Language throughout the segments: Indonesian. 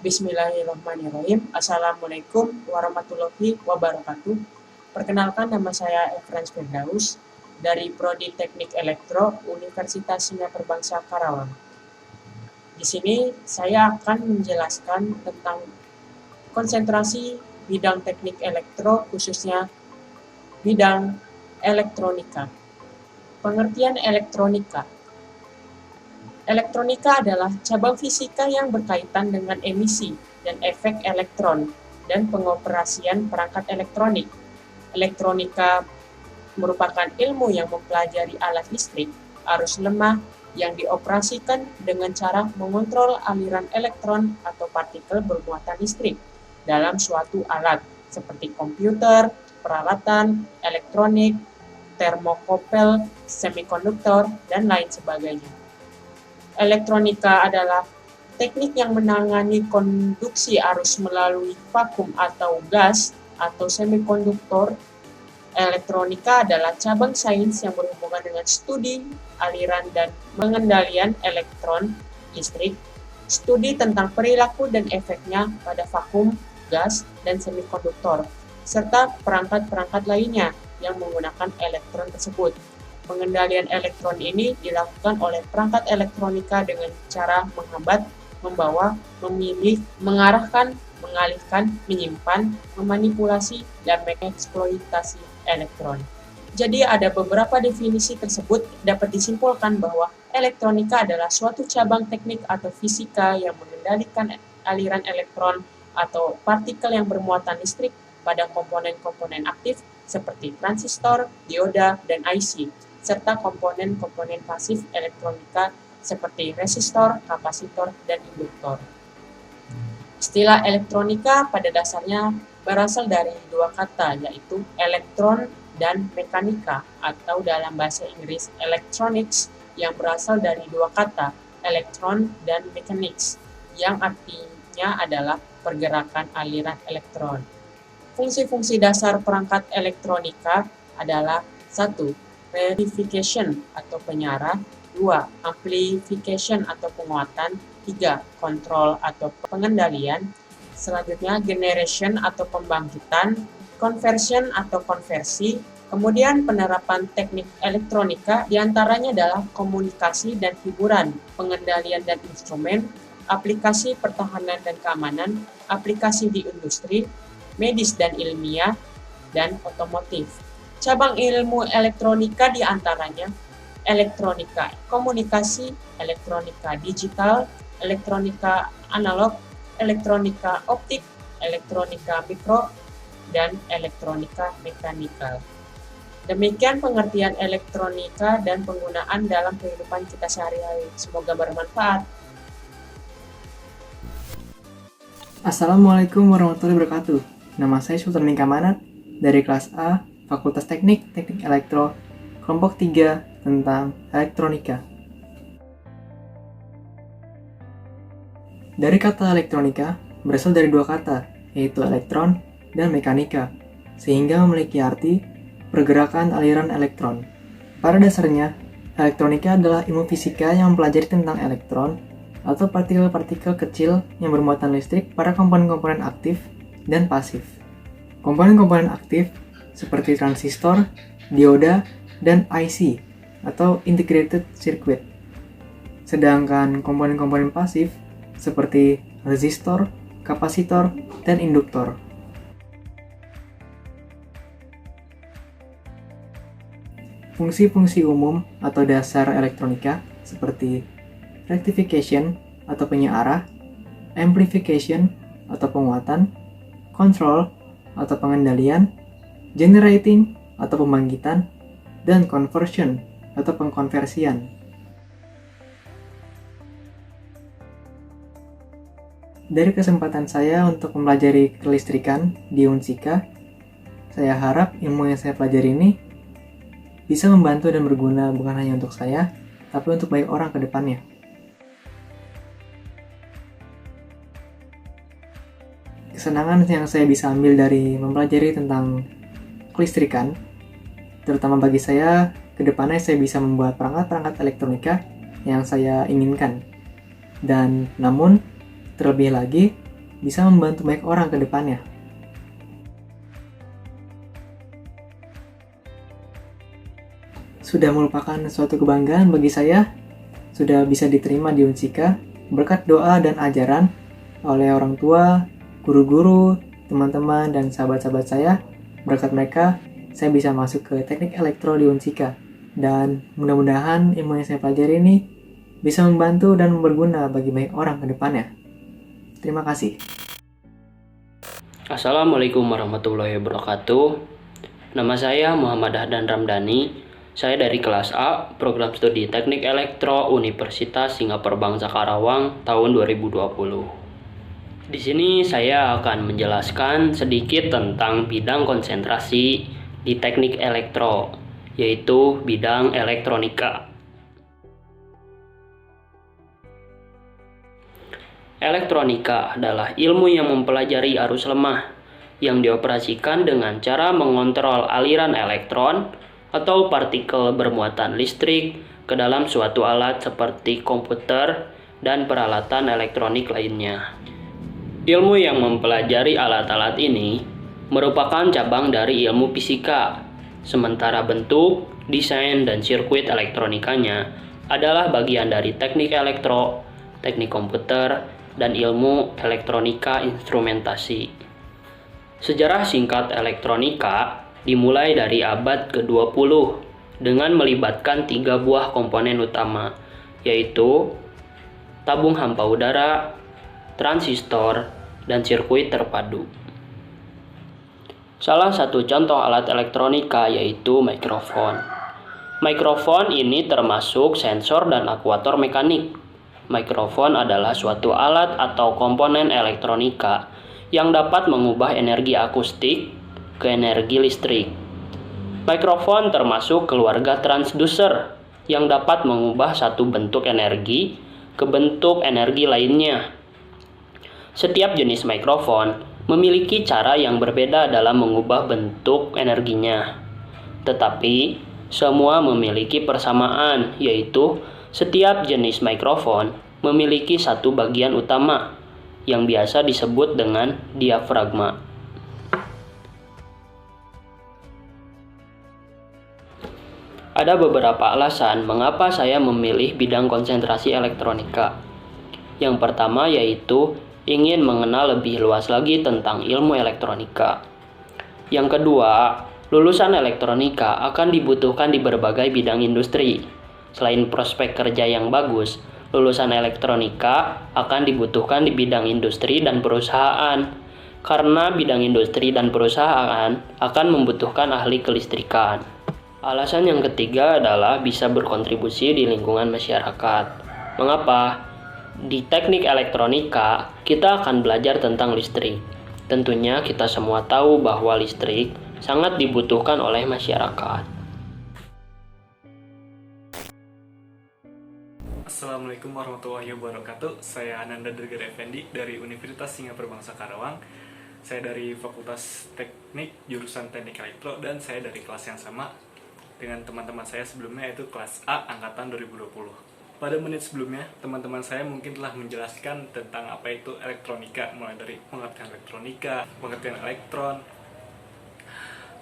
Bismillahirrahmanirrahim. Assalamualaikum warahmatullahi wabarakatuh. Perkenalkan, nama saya Efrans Firdaus dari Prodi Teknik Elektro Universitas Singapura Bangsa Karawang. Di sini saya akan menjelaskan tentang konsentrasi bidang teknik elektro, khususnya bidang elektronika. Pengertian elektronika. Elektronika adalah cabang fisika yang berkaitan dengan emisi dan efek elektron dan pengoperasian perangkat elektronik. Elektronika merupakan ilmu yang mempelajari alat listrik, arus lemah yang dioperasikan dengan cara mengontrol aliran elektron atau partikel bermuatan listrik dalam suatu alat seperti komputer, peralatan elektronik, termokopel, semikonduktor, dan lain sebagainya. Elektronika adalah teknik yang menangani konduksi arus melalui vakum atau gas atau semikonduktor. Elektronika adalah cabang sains yang berhubungan dengan studi aliran dan pengendalian elektron listrik, studi tentang perilaku dan efeknya pada vakum, gas, dan semikonduktor, serta perangkat-perangkat lainnya yang menggunakan elektron tersebut. Pengendalian elektron ini dilakukan oleh perangkat elektronika dengan cara menghambat, membawa, memilih, mengarahkan, mengalihkan, menyimpan, memanipulasi, dan mengeksploitasi elektron. Jadi ada beberapa definisi tersebut dapat disimpulkan bahwa elektronika adalah suatu cabang teknik atau fisika yang mengendalikan aliran elektron atau partikel yang bermuatan listrik pada komponen-komponen aktif seperti transistor, dioda, dan IC, serta komponen-komponen pasif elektronika seperti resistor, kapasitor, dan induktor. Istilah elektronika pada dasarnya berasal dari dua kata, yaitu elektron dan mekanika, atau dalam bahasa Inggris electronics, yang berasal dari dua kata, elektron dan mechanics, yang artinya adalah pergerakan aliran elektron. Fungsi-fungsi dasar perangkat elektronika adalah 1. Verification atau penyarah, 2. Amplification atau penguatan, 3. Kontrol atau pengendalian, selanjutnya generation atau pembangkitan, conversion atau konversi, kemudian penerapan teknik elektronika diantaranya adalah komunikasi dan hiburan, pengendalian dan instrumen, aplikasi pertahanan dan keamanan, aplikasi di industri, medis dan ilmiah, dan otomotif. Cabang ilmu elektronika diantaranya elektronika komunikasi, elektronika digital, elektronika analog, elektronika optik, elektronika mikro, dan elektronika mekanikal. Demikian pengertian elektronika dan penggunaan dalam kehidupan kita sehari-hari. Semoga bermanfaat. Assalamualaikum warahmatullahi wabarakatuh. Nama saya Sultan Mingkamanat dari kelas A, Fakultas Teknik Elektro, kelompok 3 tentang elektronika. Dari kata elektronika berasal dari dua kata, yaitu elektron dan mekanika, sehingga memiliki arti pergerakan aliran elektron. Pada dasarnya, elektronika adalah ilmu fisika yang mempelajari tentang elektron atau partikel-partikel kecil yang bermuatan listrik pada komponen-komponen aktif dan pasif. Komponen-komponen aktif seperti transistor, dioda, dan IC atau integrated circuit. Sedangkan komponen-komponen pasif seperti resistor, kapasitor, dan induktor. Fungsi-fungsi umum atau dasar elektronika seperti rectification atau penyearah, amplification atau penguatan, control atau pengendalian, generating atau pembangkitan, dan conversion atau pengkonversian. Dari kesempatan saya untuk mempelajari kelistrikan di Unsika, saya harap ilmu yang saya pelajari ini bisa membantu dan berguna bukan hanya untuk saya, tapi untuk banyak orang ke depannya. Kesenangan yang saya bisa ambil dari mempelajari tentang kelistrikan, terutama bagi saya, ke depannya saya bisa membuat perangkat-perangkat elektronika yang saya inginkan. Dan namun, terlebih lagi, bisa membantu banyak orang ke depannya. Sudah merupakan suatu kebanggaan bagi saya, sudah bisa diterima di Unsika berkat doa dan ajaran oleh orang tua, guru-guru, teman-teman, dan sahabat-sahabat saya. Berkat mereka, saya bisa masuk ke teknik elektro di Unsika. Dan mudah-mudahan ilmu yang saya pelajari ini bisa membantu dan berguna bagi banyak orang ke depannya. Terima kasih. Assalamualaikum warahmatullahi wabarakatuh. Nama saya Muhammad Ahdan Ramdhani. Saya dari kelas A, program studi Teknik Elektro Universitas Singapura Bangsa Karawang tahun 2020. Di sini saya akan menjelaskan sedikit tentang bidang konsentrasi di Teknik Elektro, yaitu bidang elektronika. Elektronika adalah ilmu yang mempelajari arus lemah yang dioperasikan dengan cara mengontrol aliran elektron atau partikel bermuatan listrik ke dalam suatu alat seperti komputer dan peralatan elektronik lainnya. Ilmu yang mempelajari alat-alat ini merupakan cabang dari ilmu fisika, sementara bentuk, desain, dan sirkuit elektronikanya adalah bagian dari teknik elektro, teknik komputer, dan ilmu elektronika instrumentasi. Sejarah singkat elektronika dimulai dari abad ke-20 dengan melibatkan 3 buah komponen utama, yaitu tabung hampa udara, transistor, dan sirkuit terpadu. Salah satu contoh alat elektronika yaitu mikrofon. Mikrofon ini termasuk sensor dan akuator mekanik. Mikrofon adalah suatu alat atau komponen elektronika yang dapat mengubah energi akustik ke energi listrik. Mikrofon termasuk keluarga transducer yang dapat mengubah satu bentuk energi ke bentuk energi lainnya. Setiap jenis mikrofon memiliki cara yang berbeda dalam mengubah bentuk energinya. Tetapi semua memiliki persamaan, yaitu setiap jenis mikrofon memiliki satu bagian utama yang biasa disebut dengan diafragma. Ada beberapa alasan mengapa saya memilih bidang konsentrasi elektronika. Yang pertama yaitu ingin mengenal lebih luas lagi tentang ilmu elektronika. Yang kedua, lulusan elektronika akan dibutuhkan di berbagai bidang industri. Selain prospek kerja yang bagus, lulusan elektronika akan dibutuhkan di bidang industri dan perusahaan. Karena bidang industri dan perusahaan akan membutuhkan ahli kelistrikan. Alasan yang ketiga adalah bisa berkontribusi di lingkungan masyarakat. Mengapa? Di teknik elektronika, kita akan belajar tentang listrik. Tentunya kita semua tahu bahwa listrik sangat dibutuhkan oleh masyarakat. Assalamualaikum warahmatullahi wabarakatuh. Saya Ananda Dergar Effendi dari Universitas Singapura Bangsa Karawang. Saya dari Fakultas Teknik jurusan Teknik Elektro dan saya dari kelas yang sama dengan teman-teman saya sebelumnya, yaitu kelas A angkatan 2020. Pada menit sebelumnya, teman-teman saya mungkin telah menjelaskan tentang apa itu elektronika, mulai dari pengertian elektronika, pengertian elektron,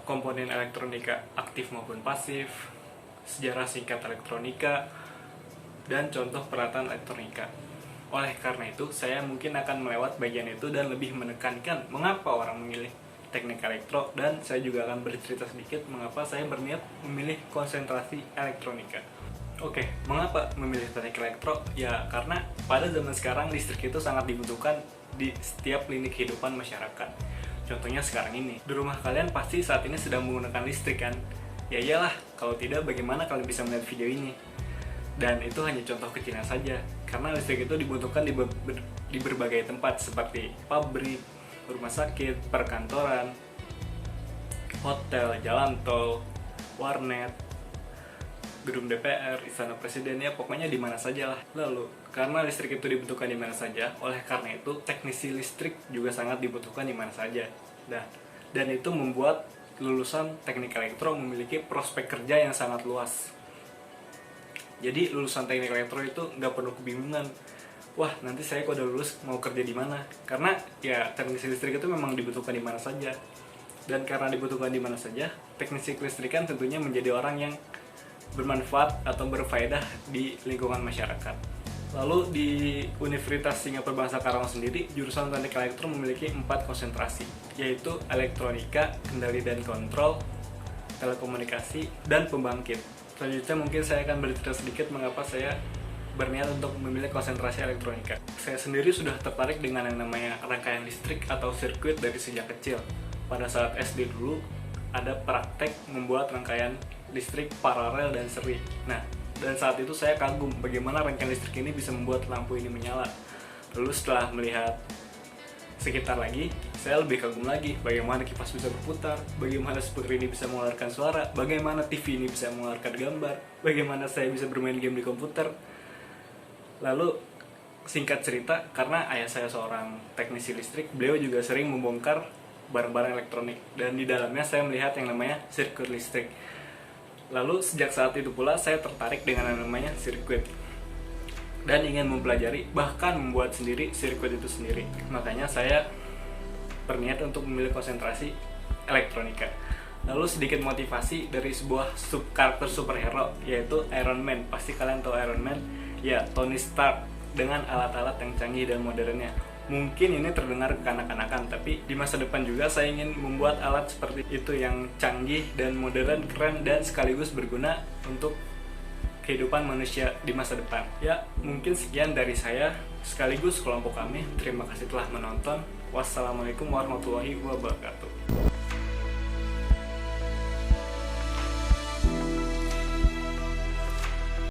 komponen elektronika aktif maupun pasif, sejarah singkat elektronika, dan contoh peralatan elektronika. Oleh karena itu, saya mungkin akan melewat bagian itu dan lebih menekankan mengapa orang memilih teknik elektro, dan saya juga akan bercerita sedikit mengapa saya berniat memilih konsentrasi elektronika. Oke, mengapa memilih teknik elektro? Ya, karena pada zaman sekarang listrik itu sangat dibutuhkan di setiap lini kehidupan masyarakat. Contohnya sekarang ini, di rumah kalian pasti saat ini sedang menggunakan listrik kan? Ya iyalah, kalau tidak bagaimana kalian bisa melihat video ini? Dan itu hanya contoh kecilnya saja, karena listrik itu dibutuhkan di berbagai tempat seperti pabrik, rumah sakit, perkantoran, hotel, jalan tol, warnet, gedung DPR, istana presiden, ya pokoknya di mana saja lah. Lalu, karena listrik itu dibutuhkan di mana saja, oleh karena itu teknisi listrik juga sangat dibutuhkan di mana saja. Dan itu membuat lulusan teknik elektro memiliki prospek kerja yang sangat luas. Jadi lulusan teknik elektro itu nggak perlu kebingungan wah nanti saya kalau udah lulus mau kerja di mana, karena ya teknisi listrik itu memang dibutuhkan di mana saja. Dan karena dibutuhkan di mana saja, teknisi kelistrikan tentunya menjadi orang yang bermanfaat atau berfaedah di lingkungan masyarakat. Lalu di Universitas Singapura Bangsa Karawang sendiri, jurusan Teknik Elektro memiliki 4 konsentrasi, yaitu elektronika, kendali dan kontrol, telekomunikasi, dan pembangkit. Selanjutnya mungkin saya akan bercerita sedikit mengapa saya berniat untuk memilih konsentrasi elektronika. Saya sendiri sudah tertarik dengan yang namanya rangkaian listrik atau sirkuit dari sejak kecil. Pada saat SD dulu, ada praktek membuat rangkaian listrik paralel dan seri. Nah, dan saat itu saya kagum bagaimana rangkaian listrik ini bisa membuat lampu ini menyala. Lalu setelah melihat sekitar lagi, saya lebih kagum lagi bagaimana kipas bisa berputar, bagaimana speaker ini bisa mengeluarkan suara, bagaimana TV ini bisa mengeluarkan gambar, bagaimana saya bisa bermain game di komputer. Lalu singkat cerita, karena ayah saya seorang teknisi listrik, beliau juga sering membongkar barang-barang elektronik, dan di dalamnya saya melihat yang namanya sirkuit listrik. Lalu sejak saat itu pula saya tertarik dengan yang namanya sirkuit dan ingin mempelajari, bahkan membuat sendiri sirkuit itu sendiri. Makanya saya berniat untuk memilih konsentrasi elektronika. Lalu sedikit motivasi dari sebuah karakter superhero, yaitu Iron Man. Pasti kalian tahu Iron Man, ya Tony Stark, dengan alat-alat yang canggih dan modernnya. Mungkin ini terdengar kekanak-kanakan, tapi di masa depan juga saya ingin membuat alat seperti itu yang canggih dan modern, keren, dan sekaligus berguna untuk kehidupan manusia di masa depan. Ya, mungkin sekian dari saya sekaligus kelompok kami. Terima kasih telah menonton. Wassalamualaikum warahmatullahi wabarakatuh.